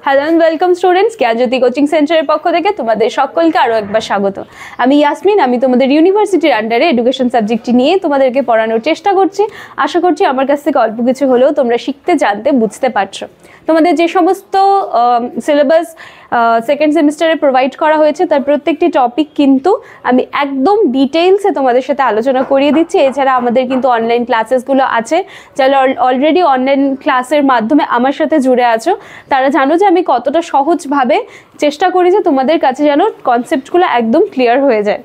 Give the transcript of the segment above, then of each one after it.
Hello and welcome students, Gyanjyoti coaching সেন্টারের পক্ষ থেকে তোমাদের সকলকে আরও একবার স্বাগত। আমি ইয়াসমিন, আমি তোমাদের ইউনিভার্সিটির আন্ডারে এডুকেশন সাবজেক্টটি নিয়ে তোমাদেরকে পড়ানোর চেষ্টা করছি। আশা করছি আমার কাছ থেকে অল্প কিছু হলেও তোমরা শিখতে, জানতে, বুঝতে পারছো। তোমাদের যে সমস্ত সিলেবাস সেকেন্ড সেমিস্টারে প্রোভাইড করা হয়েছে তার প্রত্যেকটি টপিক কিন্তু আমি একদম ডিটেইলসে তোমাদের সাথে আলোচনা করিয়ে দিচ্ছি। এছাড়া আমাদের কিন্তু অনলাইন ক্লাসেসগুলো আছে, যারা অলরেডি অনলাইন ক্লাসের মাধ্যমে আমার সাথে জুড়ে আছো তারা জানো যে আমি কতটা সহজভাবে চেষ্টা করি যে তোমাদের কাছে যেন কনসেপ্টগুলো একদম ক্লিয়ার হয়ে যায়।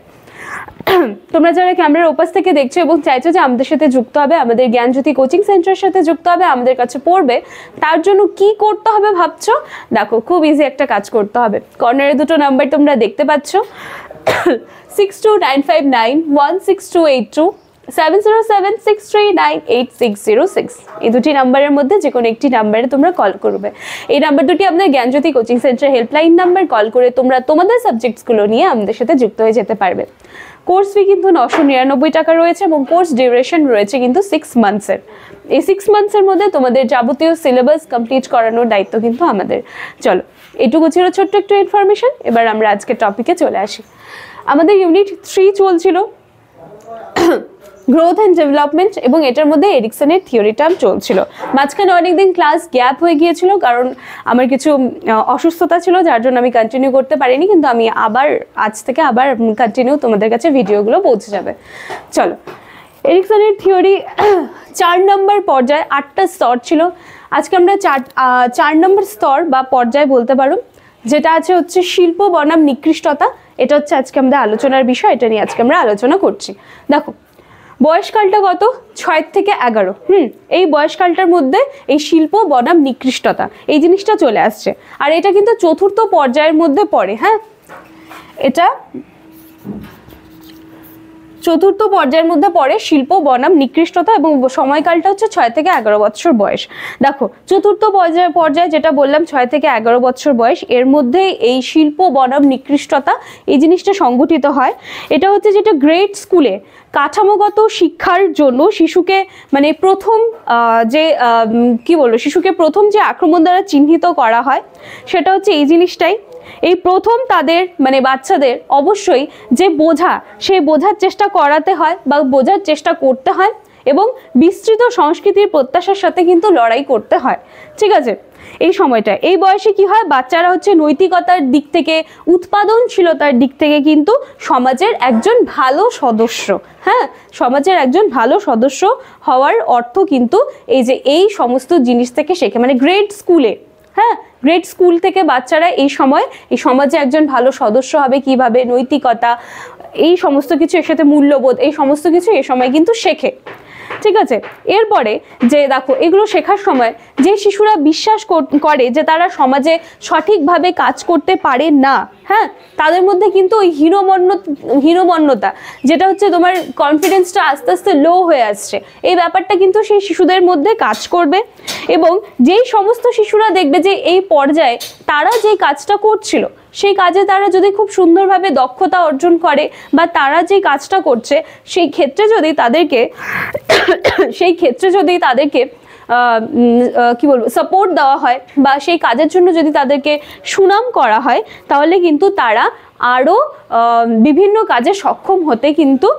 তোমরা যারা ক্যামেরার ওপাশ থেকে দেখছো এবং চাইছো যে আমাদের সাথে যুক্ত হবে, আমাদের জ্ঞানজ্যোতি কোচিং সেন্টারের সাথে যুক্ত হবে, আমাদের কাছে পড়বে, তার জন্য কি করতে হবে ভাবছো? দেখো, খুব ইজি একটা কাজ করতে হবে। কর্নারে দুটো নাম্বার তোমরা দেখতে পাচ্ছ, 6295916282, 7076398606। এই দুটি নাম্বারের মধ্যে যে কোনো একটি নাম্বারে তোমরা কল করবে। এই নাম্বার দুটি আমাদের Gyanjyoti coaching centre helpline number. Call করে তোমরা তোমাদের সাবজেক্টসগুলো নিয়ে আমাদের সাথে যুক্ত হয়ে যেতে পারবে। কোর্স ফি কিন্তু 999 টাকা রয়েছে এবং কোর্স ডিউরেশন রয়েছে কিন্তু 6 মান্থসের। এই 6 মান্থসের মধ্যে তোমাদের যাবতীয় সিলেবাস কমপ্লিট করানোর দায়িত্ব কিন্তু আমাদের। চলো, এটুকু ছিল ছোট্ট একটু ইনফরমেশন। এবার আমরা আজকের টপিকে চলে আসি। আমাদের ইউনিট 3 চলছিল গ্রোথ অ্যান্ড ডেভেলপমেন্ট, এবং এটার মধ্যে এরিকসনের থিওরি টার্ম চলছিল। মাঝখানে অনেকদিন ক্লাস গ্যাপ হয়ে গিয়েছিল, কারণ আমার কিছু অসুস্থতা ছিল, যার জন্য আমি কন্টিনিউ করতে পারিনি। কিন্তু আমি আজ থেকে আবার কন্টিনিউ তোমাদের কাছে ভিডিওগুলো পৌঁছে যাবে। চলো, এরিকসনের থিওরি 4 নম্বর পর্যায়ে 8টা স্তর ছিল। আজকে আমরা 4 নম্বর স্তর বা পর্যায় বলতে পারো, যেটা আছে হচ্ছে শিল্প বনাম নিকৃষ্টতা। এটা হচ্ছে আজকে আমাদের আলোচনার বিষয়, এটা নিয়ে আজকে আমরা আলোচনা করছি। দেখো, বয়সকালটা কত? 6 থেকে 11। এই বয়সকালটার মধ্যে এই শিল্প বনাম নিকৃষ্টতা এই জিনিসটা চলে আসছে। আর এটা কিন্তু 4র্থ পর্যায়ের মধ্যে পড়ে। হ্যাঁ, এটা 4র্থ পর্যায়ের মধ্যে পড়ে শিল্প বনাম নিকৃষ্টতা, এবং সময়কালটা হচ্ছে 6 থেকে 11 বছর বয়স। দেখো, 4র্থ পর্যায়ে যেটা বললাম 6 থেকে 11 বছর বয়স, এর মধ্যে এই শিল্প বনাম নিকৃষ্টতা এই জিনিসটা সংগঠিত হয়। এটা হচ্ছে যেটা গ্রেড স্কুলে কাঠামোগত শিক্ষার জন্য শিশুকে মানে প্রথম শিশুকে প্রথম যে আক্রমণ দ্বারা চিহ্নিত করা হয় সেটা হচ্ছে এই জিনিসটাই। এই প্রথম তাদের মানে বাচ্চাদের অবশ্যই যে বোঝা, সেই বোঝার চেষ্টা করাতে হয় বা বোঝার চেষ্টা করতে হয়, এবং বিস্তৃত সংস্কৃতির প্রত্যাশার সাথে কিন্তু লড়াই করতে হয়। ঠিক আছে, এই সময়টা এই বয়সে কি হয়, বাচ্চারা হচ্ছে নৈতিকতার দিক থেকে, উৎপাদনশীলতার দিক থেকে কিন্তু সমাজের একজন ভালো সদস্য। হ্যাঁ, সমাজের একজন ভালো সদস্য হওয়ার অর্থ কিন্তু এই যে এই সমস্ত জিনিস থেকে শেখে, মানে গ্রেড স্কুলে। হ্যাঁ, গ্রেড স্কুল থেকে বাচ্চারা এই সময় এই সমাজে একজন ভালো সদস্য হবে কিভাবে, নৈতিকতা, এই সমস্ত কিছু, এর সাথে মূল্যবোধ, এই সমস্ত কিছু এই সময় কিন্তু শেখে। ঠিক আছে, এরপরে যে দেখো, এগুলো শেখার সময় যে শিশুরা বিশ্বাস করে যে তারা সমাজে সঠিকভাবে কাজ করতে পারে না, হ্যাঁ, তাদের মধ্যে কিন্তু ওই হীনমন্যতা, যেটা হচ্ছে তোমার কনফিডেন্সটা আস্তে আস্তে লো হয়ে আসছে, এই ব্যাপারটা কিন্তু সেই শিশুদের মধ্যে কাজ করবে। এবং যেই সমস্ত শিশুরা দেখবে যে এই পর্যায়ে তারা যে কাজটা করছিল সেই কাজে তারা যদি খুব সুন্দরভাবে দক্ষতা অর্জন করে, বা তারা যে কাজটা করছে সেই ক্ষেত্রে যদি তাদেরকে সাপোর্ট দেওয়া হয়, বা সেই কাজের জন্য যদি তাদেরকে সুনাম করা হয়, তাহলে কিন্তু তারা আরও বিভিন্ন কাজে সক্ষম হতে কিন্তু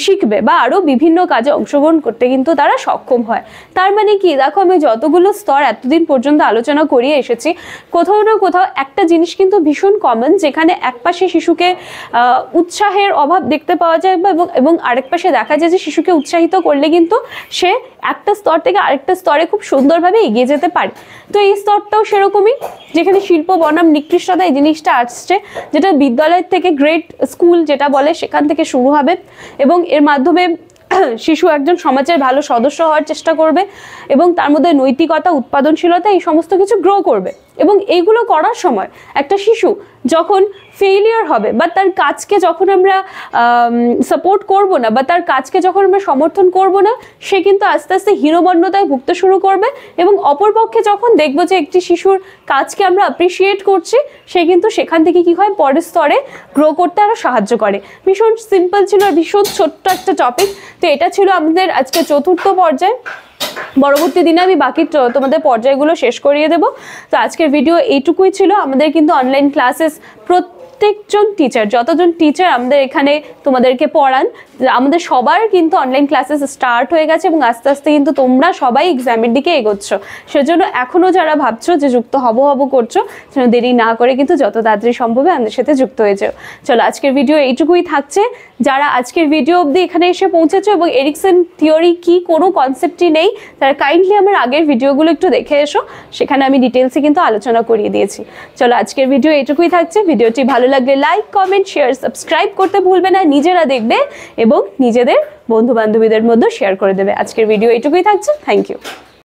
শিখবে, বা আরও বিভিন্ন কাজে অংশগ্রহণ করতে কিন্তু তারা সক্ষম হয়। তার মানে কি, দেখো, আমি যতগুলো স্তর এতদিন পর্যন্ত আলোচনা করিয়ে এসেছি, কোথাও না কোথাও একটা জিনিস কিন্তু ভীষণ কমন, যেখানে একপাশে শিশুকে উৎসাহের অভাব দেখতে পাওয়া যায়, এবং আরেক পাশে দেখা যায় যে শিশুকে উৎসাহিত করলে কিন্তু সে একটা স্তর থেকে আরেকটা স্তরে খুব সুন্দরভাবে এগিয়ে যেতে পারে। তো এই স্তরটাও সেরকমই, যেখানে শিল্প বনাম নিকৃষ্টতা এই জিনিসটা আসছে, যেটা বিদ্যালয় থেকে গ্রেড স্কুল যেটা বলে সেখান থেকে শুরু হবে, এবং এর মাধ্যমে শিশু একজন সমাজের ভালো সদস্য হওয়ার চেষ্টা করবে, এবং তার মধ্যে নৈতিকতা, উৎপাদনশীলতা এই সমস্ত কিছু গ্রো করবে। এবং এইগুলো করার সময় একটা শিশু যখন ফেইলিয়ার হবে, বা তার কাজকে যখন আমরা সাপোর্ট করব না, বা তার কাজকে যখন আমরা সমর্থন করব না, সে কিন্তু আস্তে আস্তে হীনমন্যতায় ভুগতে শুরু করবে। এবং অপরপক্ষে যখন দেখবো যে একটি শিশুর কাজকে আমরা অ্যাপ্রিসিয়েট করছি, সে কিন্তু সেখান থেকে কি হয়, পরের স্তরে গ্রো করতে আরও সাহায্য করে। ভীষণ সিম্পল ছিল, ভীষণ ছোট্ট একটা টপিক। তো এটা ছিল আমাদের আজকে 4র্থ পর্যায়ে। পরবর্তী দিনে আমি বাকি তোমাদের পর্যায়গুলো শেষ করিয়ে দেবো। তো আজকের ভিডিও এইটুকুই ছিল। আমাদের কিন্তু অনলাইন ক্লাসেস প্রত্যেকজন টিচার, যতজন টিচার আমাদের এখানে তোমাদেরকে পড়ান, আমাদের সবার কিন্তু অনলাইন ক্লাসেস স্টার্ট হয়ে গেছে এবং আস্তে আস্তে কিন্তু তোমরা সবাই এক্সামের দিকে এগোচ্ছ। সেজন্য এখনও যারা ভাবছো যে যুক্ত হব করছো, যেন দেরি না করে কিন্তু যত তাড়াতাড়ি সম্ভব আমাদের সাথে যুক্ত হয়ে যাও। চলো আজকের ভিডিও এইটুকুই থাকছে। যারা আজকের ভিডিও অবধি এখানে এসে পৌঁছেছো এবং এরিকসন থিওরি কি কোনো কনসেপ্টই নেই, তারা কাইন্ডলি আমার আগের ভিডিওগুলো একটু দেখে এসো, সেখানে আমি ডিটেলসে কিন্তু আলোচনা করিয়ে দিয়েছি। চলো আজকের ভিডিও এইটুকুই থাকছে। ভিডিওটি ভালো লাগলে লাইক, কমেন্ট, শেয়ার, সাবস্ক্রাইব করতে ভুলবে না। নিজেরা দেখবে এবং নিজেদের বন্ধু বান্ধবীদের মধ্যে শেয়ার করে দেবে। আজকের ভিডিও এইটুকুই থাকছে। Thank you.